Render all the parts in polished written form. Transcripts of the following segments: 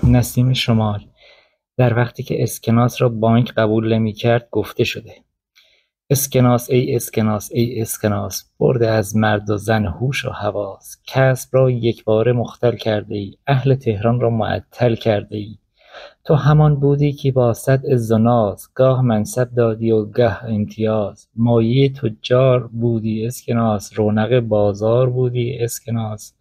نسیم شمال در وقتی که اسکناس را بانک قبول نمی‌کرد گفته شده: اسکناس ای اسکناس ای اسکناس، برده از مرد و زن هوش و حواس. کسب را یکباره مختل کرده ای، اهل تهران را معطل کرده ای. تو همان بودی که با صد عز و ناز، گاه منصب دادی و گه امتیاز. مایه تجار بودی اسکناس، رونق بازار بودی اسکناس.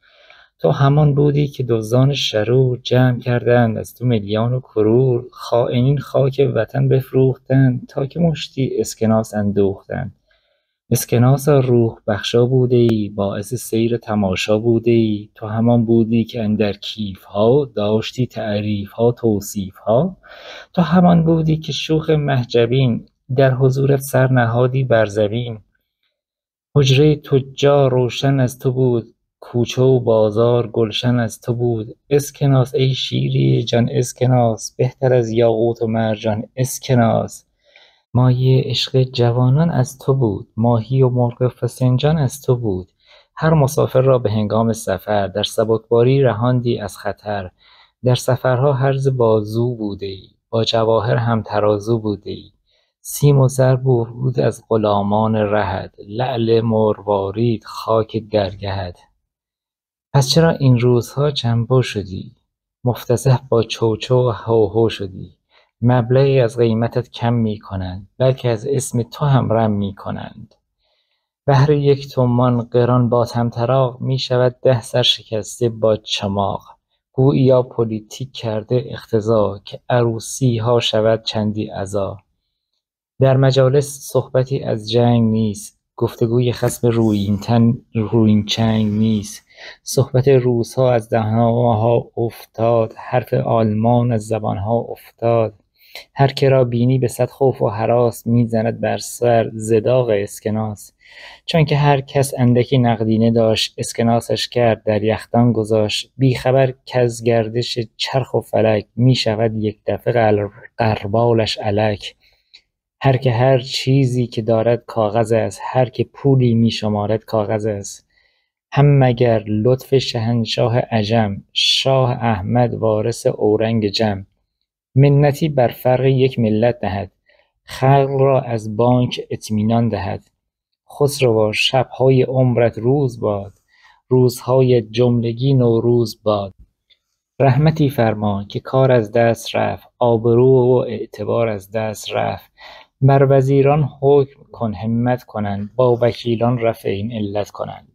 تو همان بودی که دزدان شرور جمع کردند از تو میلیون و کرور. خائنین خاک وطن بفروختند تا که مشتی اسکناس اندوختند. اسکناسا روح بخشا بوده ای، باعث سیر تماشا بوده ای. تو همان بودی که اندر کیف ها داشتی تعریف ها توصیف ها. تو همان بودی که شوخ محجبین در حضورت سر نهادی بر زمین. حجره تجار روشن از تو بود، کوچه و بازار گلشن از تو بود. اسکناس ای شیری جان اسکناس، بهتر از یاقوت و مرجان اسکناس. مایه عشق جوانان از تو بود، ماهی و مرغ فسنجان از تو بود. هر مسافر را به هنگام سفر در سبکباری رهاندی از خطر. در سفرها هرز بازو بوده ای، با جواهر هم ترازو بوده ای. سیم و زر بود از غلامان رهت، لعل مروارید خاک درگهت. پس چرا این روزها جنبو شدی، مفتضح با چوچو و هوهو شدی؟ مبلغی از قیمتت کم می کنند، بلکه از اسم تو هم رم می کنند. بهر 1 تومان قران با طمطراق، می شود 10 سر شکسته با چماق. گوییا پلیتیک کرده اقتضا، که عروسی ها شود چندی عزا. در مجالس صحبتی از جنگ نیست، گفتگوی خصم رویین چنگ نیست. صحبت روسها از دهانها افتاد، حرف آلمان از زبانها افتاد. هر که را بینی به صد خوف و هراس، می زند بر سر ز داغ اسکناس. چون که هر کس اندکی نقدینه داشت، اسکناسش کرد در یخدان گذاشت. بی خبر کز گردش چرخ و فلک، می شود یک دفعه غربالش الک. هر که هر چیزی که دارد کاغذ است، هر که پولی می شمارد کاغذ است. هم مگر لطف شهنشاه عجم، شاه احمد وارث اورنگ جم. منتی بر فرق یک ملت نهد، خلق را از بانک اطمینان دهد. خسروا شبهای عمرت روز باد، روزهای جملگی نوروز باد. رحمتی فرما که کار از دست رفت، آبرو و اعتبار از دست رفت. بر وزیران حکم کن همت کنند، با وکیلان رفع این علت کنند.